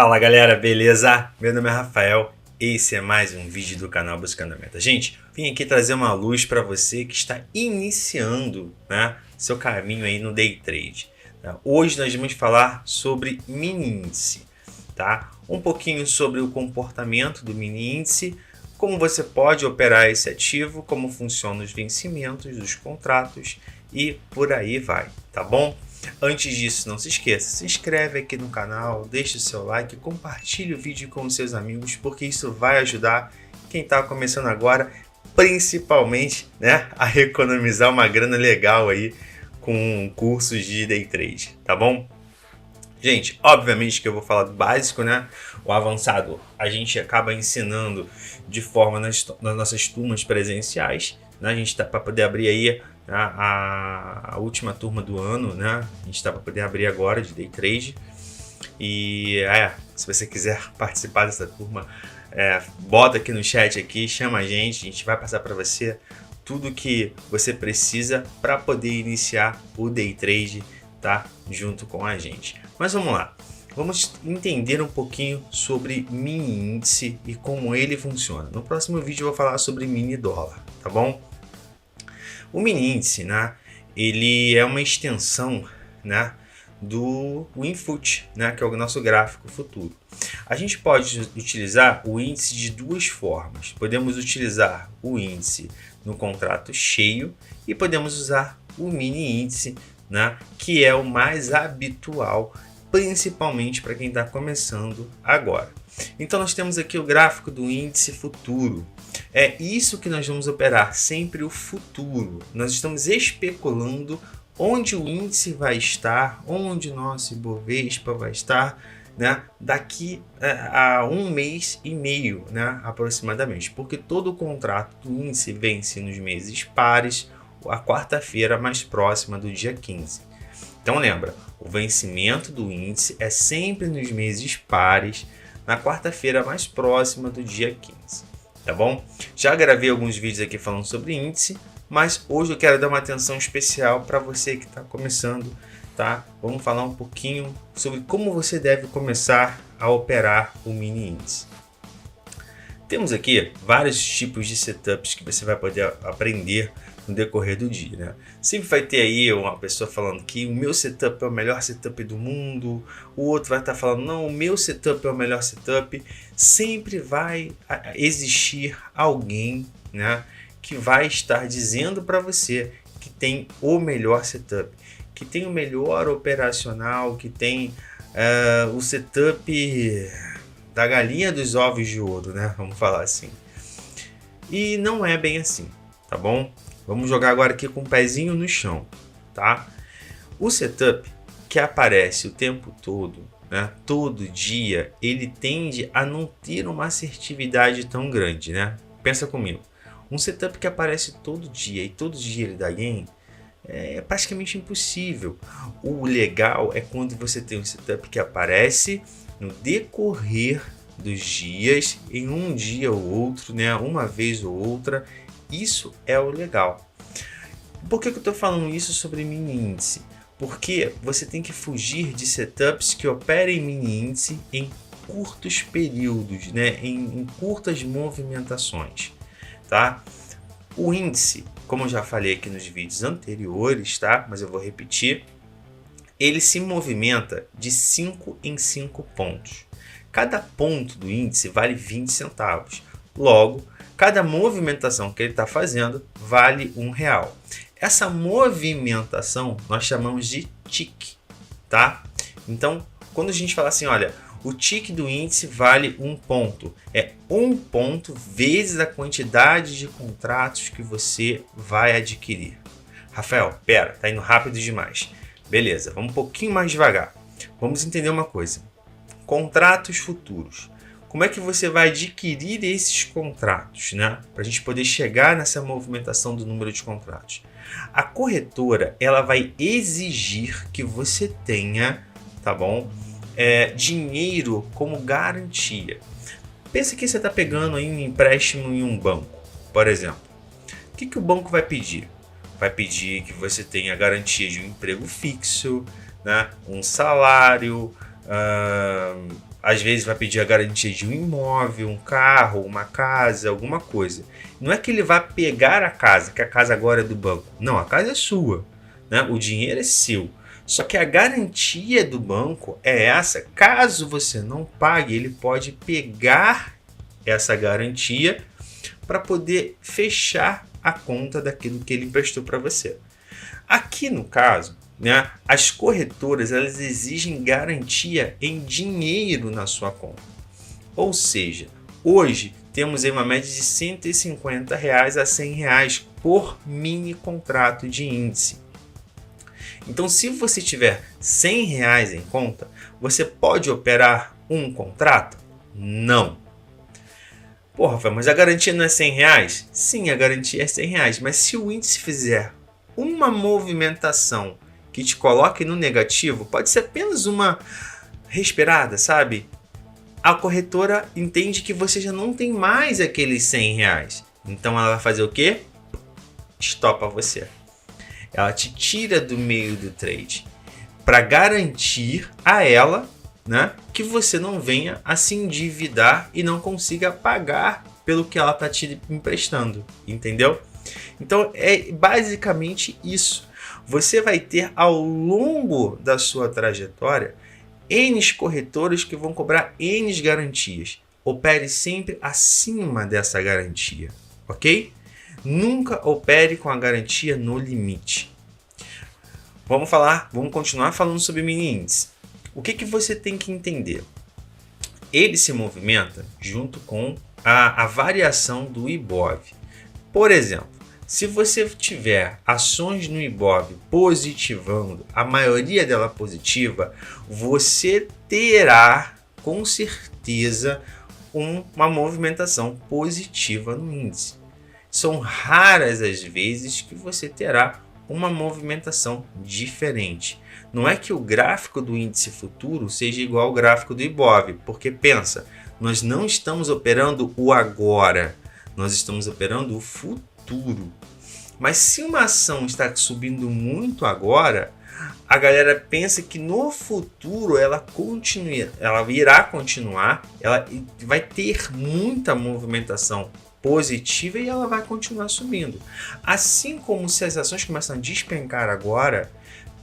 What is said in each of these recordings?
Fala galera, beleza? Meu nome é Rafael, esse é mais um vídeo do canal Buscando a Meta. Gente, vim aqui trazer uma luz para você que está iniciando, seu caminho aí no Day Trade. Hoje nós vamos falar sobre mini índice, tá? Um pouquinho sobre o comportamento do mini índice, como você pode operar esse ativo, como funcionam os vencimentos dos contratos e por aí vai, tá bom? Antes disso, não se esqueça, se inscreve aqui no canal, deixe o seu like, compartilhe o vídeo com os seus amigos, porque isso vai ajudar quem está começando agora, principalmente, a economizar uma grana legal aí com cursos de Day Trade, tá bom? Gente, obviamente que eu vou falar do básico, O avançado a gente acaba ensinando de forma nas nossas turmas presenciais, A gente está para poder abrir aí a última turma do ano, A gente está para poder abrir agora de Day Trade. E se você quiser participar dessa turma, bota aqui no chat aqui, chama a gente vai passar para você tudo que você precisa para poder iniciar o Day Trade, tá? Junto com a gente. Mas vamos lá, vamos entender um pouquinho sobre mini índice e como ele funciona. No próximo vídeo eu vou falar sobre mini dólar, tá bom? O mini índice, ele é uma extensão, do Winfoot, que é o nosso gráfico futuro. A gente pode utilizar o índice de duas formas. Podemos utilizar o índice no contrato cheio e podemos usar o mini índice, que é o mais habitual, principalmente para quem está começando agora. Então nós temos aqui o gráfico do índice futuro. É isso que nós vamos operar, sempre o futuro. Nós estamos especulando onde o índice vai estar, onde o nosso Ibovespa vai estar, daqui a 1 mês e meio, aproximadamente. Porque todo o contrato do índice vence nos meses pares, a quarta-feira mais próxima do dia 15. Então lembra, o vencimento do índice é sempre nos meses pares, na quarta-feira mais próxima do dia 15, tá bom? Já gravei alguns vídeos aqui falando sobre índice, mas hoje eu quero dar uma atenção especial para você que está começando, tá? Vamos falar um pouquinho sobre como você deve começar a operar o mini índice. Temos aqui vários tipos de setups que você vai poder aprender no decorrer do dia, Sempre vai ter aí uma pessoa falando que o meu setup é o melhor setup do mundo, o outro vai estar falando, não, o meu setup é o melhor setup. Sempre vai existir alguém, que vai estar dizendo para você que tem o melhor setup, que tem o melhor operacional, que tem o setup da galinha dos ovos de ouro, Vamos falar assim. E não é bem assim, tá bom? Vamos jogar agora aqui com o pezinho no chão, tá? O setup que aparece o tempo todo, todo dia, ele tende a não ter uma assertividade tão grande, Pensa comigo. Um setup que aparece todo dia e todo dia ele dá gain é praticamente impossível. O legal é quando você tem um setup que aparece no decorrer dos dias, em um dia ou outro, uma vez ou outra. Isso é o legal. Por que eu estou falando isso sobre mini índice? Porque você tem que fugir de setups que operem mini índice em curtos períodos, em curtas movimentações, tá? O índice, como eu já falei aqui nos vídeos anteriores, tá? Mas eu vou repetir, ele se movimenta de 5 em 5 pontos. Cada ponto do índice vale 20 centavos. Logo, cada movimentação que ele está fazendo vale R$1. Essa movimentação nós chamamos de tick, tá? Então, quando a gente fala assim, olha, o tick do índice vale 1 ponto. É 1 ponto vezes a quantidade de contratos que você vai adquirir. Rafael, pera, tá indo rápido demais. Beleza, vamos um pouquinho mais devagar. Vamos entender uma coisa. Contratos futuros. Como é que você vai adquirir esses contratos, para a gente poder chegar nessa movimentação do número de contratos? A corretora, ela vai exigir que você tenha, tá bom? Dinheiro como garantia. Pensa que você está pegando aí um empréstimo em um banco, por exemplo. O que o banco vai pedir? Vai pedir que você tenha garantia de um emprego fixo, um salário, às vezes vai pedir a garantia de um imóvel, um carro, uma casa, alguma coisa. Não é que ele vai pegar a casa, que a casa agora é do banco. Não, a casa é sua, né? O dinheiro é seu. Só que a garantia do banco é essa. Caso você não pague, ele pode pegar essa garantia para poder fechar a conta daquilo que ele emprestou para você. Aqui no caso, né, as corretoras elas exigem garantia em dinheiro na sua conta. Ou seja, hoje temos aí uma média de R$ 150 a R$ 100 por mini contrato de índice. Então, se você tiver R$ 100 em conta, você pode operar um contrato? Não. Pô, Rafael, mas a garantia não é R$ 100? Sim, a garantia é R$ 100, mas se o índice fizer uma movimentação que te coloque no negativo, pode ser apenas uma respirada, sabe? A corretora entende que você já não tem mais aqueles R$ 100. Então ela vai fazer o quê? Estopa você. Ela te tira do meio do trade para garantir a ela, né, que você não venha a se endividar e não consiga pagar pelo que ela está te emprestando, entendeu? Então é basicamente isso. Você vai ter ao longo da sua trajetória N corretores que vão cobrar N garantias. Opere sempre acima dessa garantia, ok? Nunca opere com a garantia no limite. Vamos continuar falando sobre mini índice. O que você tem que entender? Ele se movimenta junto com a variação do Ibov. Por exemplo, se você tiver ações no Ibov positivando, a maioria dela positiva, você terá com certeza uma movimentação positiva no índice. São raras as vezes que você terá uma movimentação diferente. Não é que o gráfico do índice futuro seja igual ao gráfico do Ibov, porque pensa, nós não estamos operando o agora, nós estamos operando o futuro. Mas se uma ação está subindo muito agora, a galera pensa que no futuro ela irá continuar, ela vai ter muita movimentação positiva e ela vai continuar subindo. Assim como se as ações começam a despencar agora,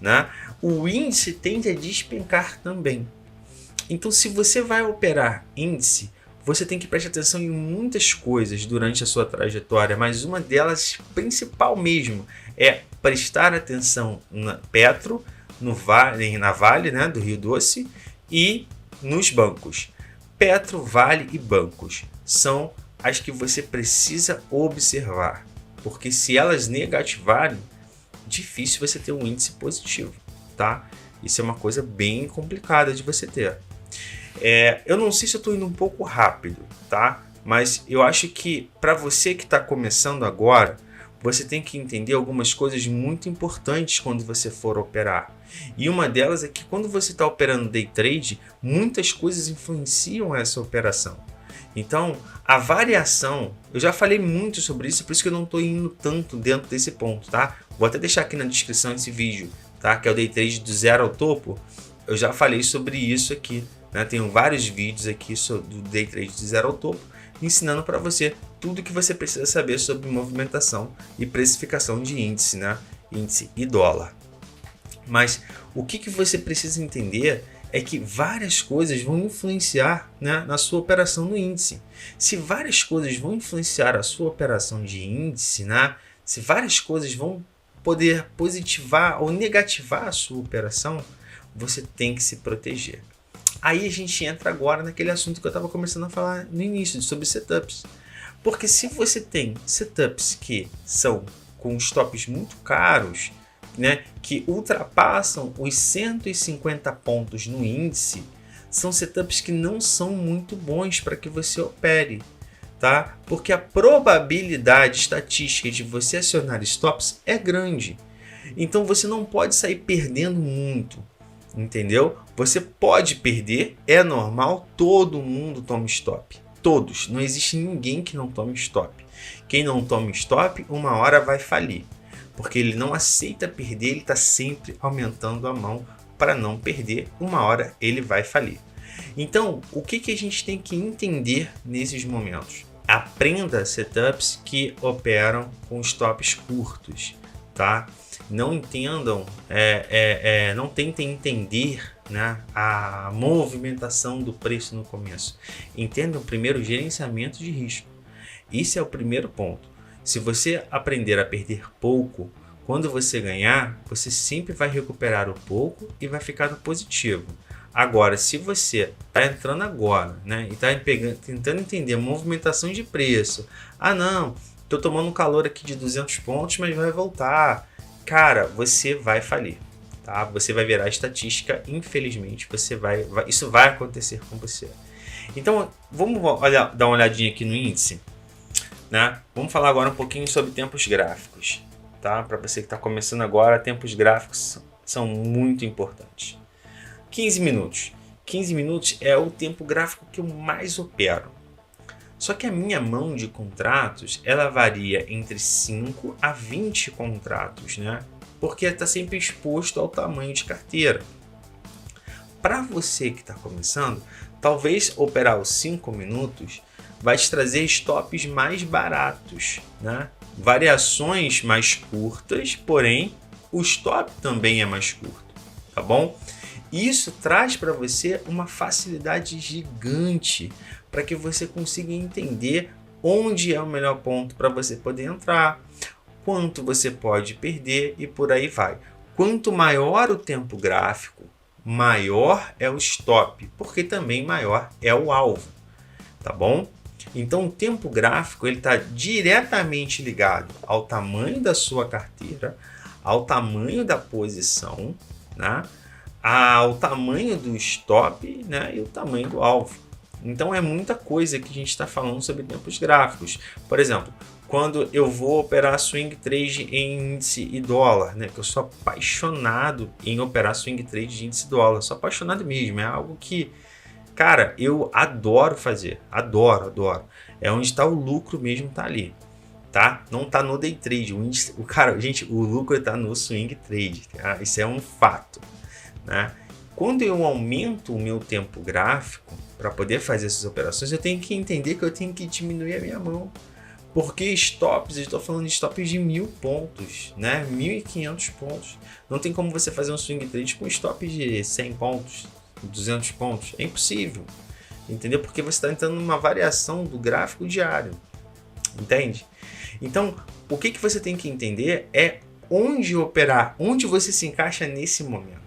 né, o índice tende a despencar também. Então, se você vai operar índice, você tem que prestar atenção em muitas coisas durante a sua trajetória, mas uma delas, principal mesmo, é prestar atenção na Petro, na Vale, né, do Rio Doce, e nos bancos. Petro, Vale e bancos são as que você precisa observar, porque se elas negativarem, difícil você ter um índice positivo, tá? Isso é uma coisa bem complicada de você ter. Eu não sei se eu estou indo um pouco rápido, tá? Mas eu acho que para você que está começando agora, você tem que entender algumas coisas muito importantes quando você for operar. E uma delas é que quando você está operando day trade, muitas coisas influenciam essa operação. Então, a variação, eu já falei muito sobre isso, por isso que eu não estou indo tanto dentro desse ponto, tá? Vou até deixar aqui na descrição esse vídeo, tá? Que é o day trade do zero ao topo. Eu já falei sobre isso aqui, né? Tenho vários vídeos aqui do day trade do zero ao topo, ensinando para você tudo que você precisa saber sobre movimentação e precificação de índice, né? Índice e dólar. Mas o que você precisa entender é que várias coisas vão influenciar, né, na sua operação no índice. Se várias coisas vão influenciar a sua operação de índice, né, se várias coisas vão poder positivar ou negativar a sua operação, você tem que se proteger. Aí a gente entra agora naquele assunto que eu estava começando a falar no início, sobre setups. Porque se você tem setups que são com stops muito caros, né, que ultrapassam os 150 pontos no índice, são setups que não são muito bons para que você opere, tá? Porque a probabilidade estatística de você acionar stops é grande. Então você não pode sair perdendo muito, entendeu? Você pode perder, é normal, todo mundo toma stop. Todos, não existe ninguém que não tome stop. Quem não toma stop, uma hora vai falir. Porque ele não aceita perder, ele está sempre aumentando a mão para não perder, uma hora ele vai falir. Então, o que a gente tem que entender nesses momentos? Aprenda setups que operam com stops curtos, tá? Não entendam, não tentem entender, né, a movimentação do preço no começo. Entendam primeiro o gerenciamento de risco. Isso é o primeiro ponto. Se você aprender a perder pouco, quando você ganhar, você sempre vai recuperar o pouco e vai ficar no positivo. Agora, se você está entrando agora, né, e está tentando entender a movimentação de preço, não, estou tomando um calor aqui de 200 pontos, mas vai voltar. Cara, você vai falir, tá? Você vai virar estatística, infelizmente, isso vai acontecer com você. Então, vamos dar uma olhadinha aqui no índice, né? Vamos falar agora um pouquinho sobre tempos gráficos, tá? Para você que está começando agora, tempos gráficos são muito importantes. 15 minutos. 15 minutos é o tempo gráfico que eu mais opero. Só que a minha mão de contratos, ela varia entre 5 a 20 contratos, né? Porque está sempre exposto ao tamanho de carteira. Para você que está começando, talvez operar os 5 minutos vai te trazer stops mais baratos, né? Variações mais curtas, porém o stop também é mais curto, tá bom? Isso traz para você uma facilidade gigante para que você consiga entender onde é o melhor ponto para você poder entrar, quanto você pode perder e por aí vai. Quanto maior o tempo gráfico, maior é o stop, porque também maior é o alvo, tá bom? Então o tempo gráfico está diretamente ligado ao tamanho da sua carteira, ao tamanho da posição, né? Ao tamanho do stop, né? E o tamanho do alvo. Então é muita coisa que a gente está falando sobre tempos gráficos. Por exemplo, quando eu vou operar swing trade em índice e dólar, né? Que eu sou apaixonado em operar swing trade de índice e dólar. Sou apaixonado mesmo, é algo que, cara, eu adoro fazer. Adoro. É onde está o lucro mesmo, tá ali. Tá? Não tá no day trade. O lucro está no swing trade. Tá? Isso é um fato. Né? Quando eu aumento o meu tempo gráfico para poder fazer essas operações, eu tenho que entender que eu tenho que diminuir a minha mão. Porque stops, eu estou falando de stops de 1.000 pontos, né? 1.500 pontos. Não tem como você fazer um swing trade com stop de 100 pontos, 200 pontos. É impossível. Entendeu? Porque você está entrando numa variação do gráfico diário. Entende? Então, o que você tem que entender é onde operar, onde você se encaixa nesse momento.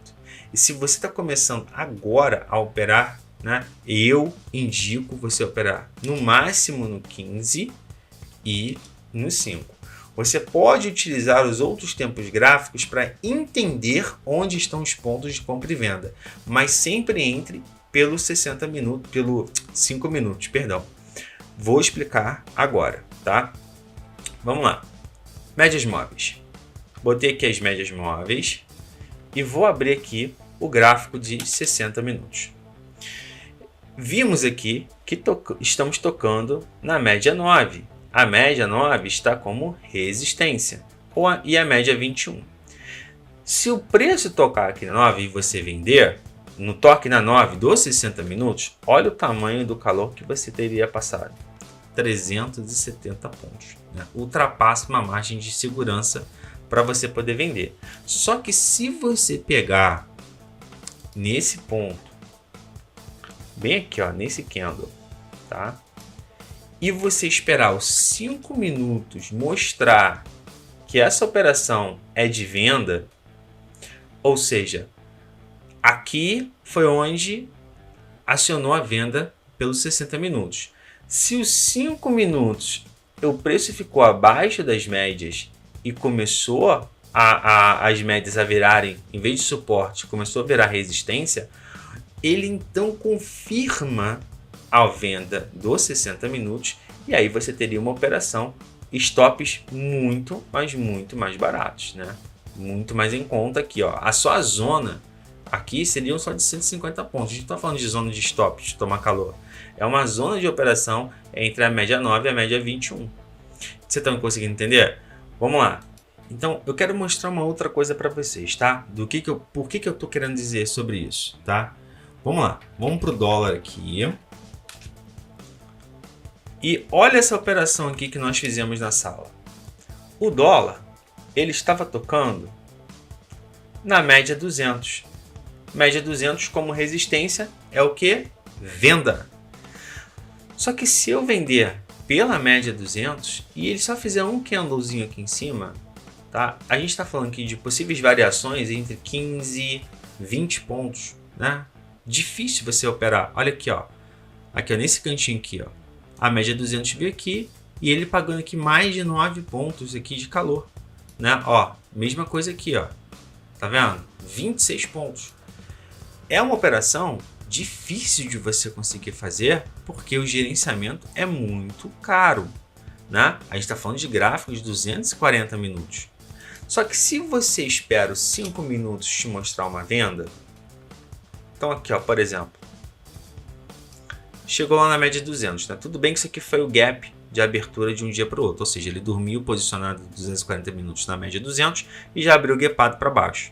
E se você está começando agora a operar, né, eu indico você operar no máximo no 15 e no 5. Você pode utilizar os outros tempos gráficos para entender onde estão os pontos de compra e venda, mas sempre entre pelos 60 minutos, pelo 5 minutos, perdão. Vou explicar agora, tá? Vamos lá. Médias móveis. Botei aqui as médias móveis e vou abrir aqui o gráfico de 60 minutos. Vimos aqui que estamos tocando na média 9. A média 9 está como resistência e a média 21. Se o preço tocar aqui na 9 e você vender, no toque na 9 dos 60 minutos, olha o tamanho do calor que você teria passado. 370 pontos. Né? Ultrapassa uma margem de segurança para você poder vender. Só que se você pegar nesse ponto, bem aqui, ó, nesse candle, tá? E você esperar os 5 minutos mostrar que essa operação é de venda, ou seja, aqui foi onde acionou a venda pelos 60 minutos. Se os 5 minutos o preço ficou abaixo das médias e começou as médias a virarem, em vez de suporte, começou a virar resistência, ele então confirma a venda dos 60 minutos e aí você teria uma operação stops muito mais baratos, né? Muito mais em conta aqui, ó. A sua zona aqui seriam só de 150 pontos. A gente não está falando de zona de stop, de tomar calor. É uma zona de operação entre a média 9 e a média 21. Você está conseguindo entender? Vamos lá. Então, eu quero mostrar uma outra coisa para vocês, tá? Por que eu estou querendo dizer sobre isso, tá? Vamos lá, vamos para o dólar aqui. E olha essa operação aqui que nós fizemos na sala. O dólar, ele estava tocando na média 200. Média 200 como resistência é o que? Venda. Só que se eu vender pela média 200 e ele só fizer um candlezinho aqui em cima, tá? A gente está falando aqui de possíveis variações entre 15 e 20 pontos, né? Difícil você operar. Olha aqui, ó. Aqui, ó, nesse cantinho aqui, ó. A média 200 veio aqui e ele pagando aqui mais de 9 pontos aqui de calor, né? Ó, mesma coisa aqui, ó. Tá vendo? 26 pontos. É uma operação difícil de você conseguir fazer porque o gerenciamento é muito caro, né? A gente está falando de gráficos de 240 minutos. Só que se você espera os 5 minutos te mostrar uma venda, então aqui, ó, por exemplo, chegou lá na média 200, né? Tudo bem que isso aqui foi o gap de abertura de um dia para o outro, ou seja, ele dormiu posicionado 240 minutos na média 200 e já abriu gapado para baixo.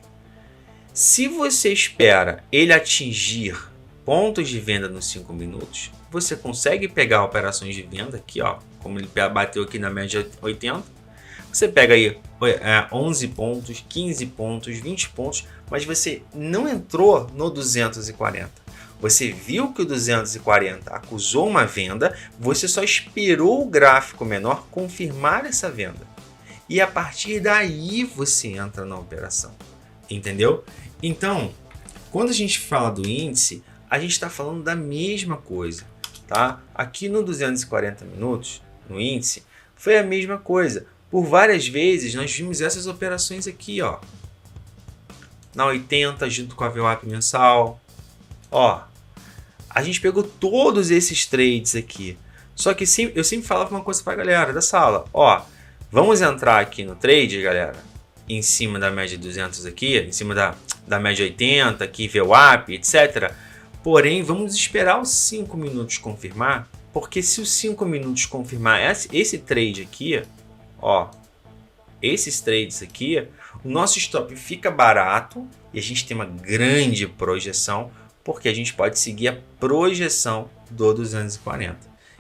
Se você espera ele atingir pontos de venda nos 5 minutos, você consegue pegar operações de venda aqui, ó, como ele bateu aqui na média 80, você pega aí 11 pontos, 15 pontos, 20 pontos, mas você não entrou no 240. Você viu que o 240 acusou uma venda, você só esperou o gráfico menor confirmar essa venda. E a partir daí você entra na operação. Entendeu? Então, quando a gente fala do índice, a gente está falando da mesma coisa. Tá? Aqui no 240 minutos, no índice, foi a mesma coisa. Por várias vezes nós vimos essas operações aqui, ó. Na 80 junto com a VWAP mensal. Ó, a gente pegou todos esses trades aqui. Só que eu sempre falava uma coisa para a galera da sala. Ó, vamos entrar aqui no trade, galera, em cima da média 200 aqui, em cima da média 80 aqui, VWAP, etc. Porém, vamos esperar os 5 minutos confirmar, porque se os 5 minutos confirmar esse trade aqui, ó, esses trades aqui, o nosso stop fica barato e a gente tem uma grande projeção, porque a gente pode seguir a projeção do 240.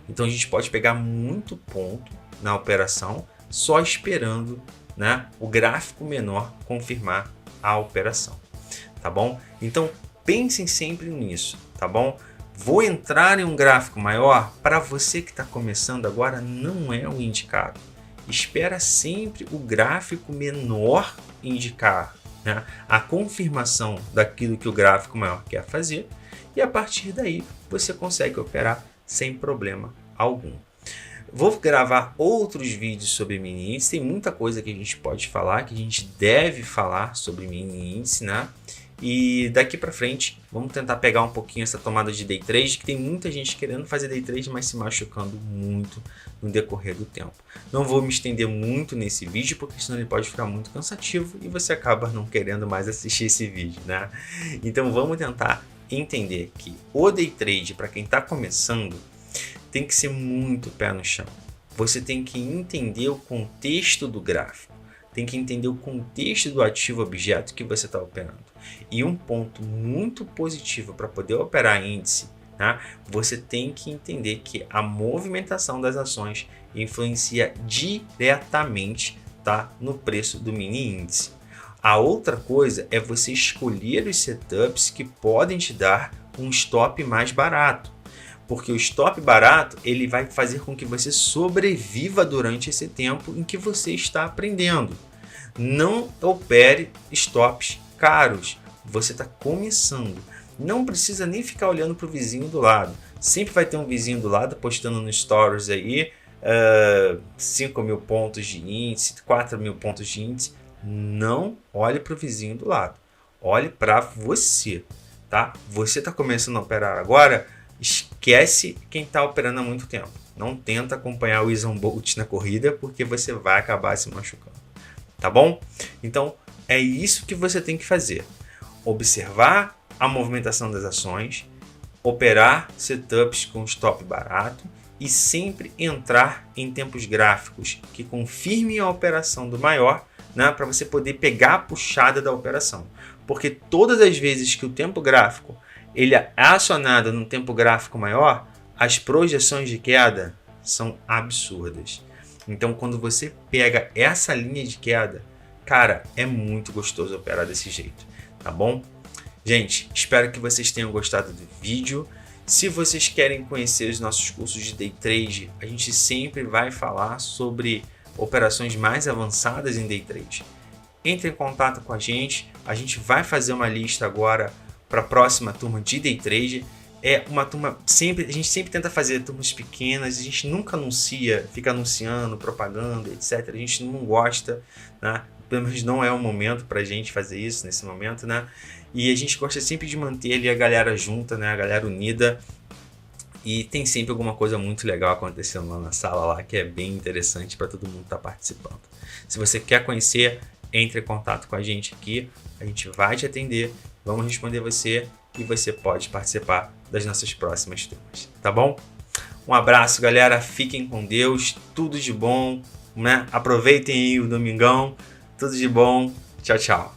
Então a gente pode pegar muito ponto na operação só esperando, né, o gráfico menor confirmar a operação, tá bom? Então pensem sempre nisso, tá bom? Vou entrar em um gráfico maior, para você que está começando agora, não é o indicado. Espera sempre o gráfico menor indicar, né, a confirmação daquilo que o gráfico maior quer fazer, e a partir daí você consegue operar sem problema algum. Vou gravar outros vídeos sobre mini índice, tem muita coisa que a gente pode falar, que a gente deve falar sobre mini índice, né? E daqui para frente vamos tentar pegar um pouquinho essa tomada de day trade, que tem muita gente querendo fazer day trade, mas se machucando muito no decorrer do tempo. Não vou me estender muito nesse vídeo, porque senão ele pode ficar muito cansativo e você acaba não querendo mais assistir esse vídeo, né? Então vamos tentar entender que o day trade, para quem está começando, tem que ser muito pé no chão. Você tem que entender o contexto do gráfico, tem que entender o contexto do ativo objeto que você está operando. E um ponto muito positivo para poder operar índice, né? Você tem que entender que a movimentação das ações influencia diretamente, tá, no preço do mini índice. A outra coisa é você escolher os setups que podem te dar um stop mais barato. Porque o stop barato ele vai fazer com que você sobreviva durante esse tempo em que você está aprendendo. Não opere stops caros. Você está começando. Não precisa nem ficar olhando para o vizinho do lado. Sempre vai ter um vizinho do lado postando no stories aí 5.000 pontos de índice, 4.000 pontos de índice. Não olhe para o vizinho do lado. Olhe para você. Tá? Você está começando a operar agora. Esquece quem está operando há muito tempo. Não tenta acompanhar o Usain Bolt na corrida, porque você vai acabar se machucando. Tá bom? Então é isso que você tem que fazer. Observar a movimentação das ações, operar setups com stop barato e sempre entrar em tempos gráficos que confirmem a operação do maior, né, para você poder pegar a puxada da operação. Porque todas as vezes que o tempo gráfico ele é acionado num tempo gráfico maior, as projeções de queda são absurdas. Então, quando você pega essa linha de queda, cara, é muito gostoso operar desse jeito, tá bom? Gente, espero que vocês tenham gostado do vídeo. Se vocês querem conhecer os nossos cursos de Day Trade, a gente sempre vai falar sobre operações mais avançadas em Day Trade. Entre em contato com a gente vai fazer uma lista agora para a próxima turma de Day Trade. É uma turma a gente sempre tenta fazer turmas pequenas, a gente nunca anuncia, fica anunciando, propaganda, etc. A gente não gosta, né? Pelo menos não é o momento para a gente fazer isso nesse momento, né? E a gente gosta sempre de manter ali a galera junta, né? A galera unida. E tem sempre alguma coisa muito legal acontecendo lá na sala, lá, que é bem interessante para todo mundo estar participando. Se você quer conhecer, entre em contato com a gente aqui, a gente vai te atender, vamos responder você e você pode participar das nossas próximas turmas, tá bom? Um abraço, galera, fiquem com Deus, tudo de bom, né? Aproveitem aí o domingão, tudo de bom, tchau, tchau.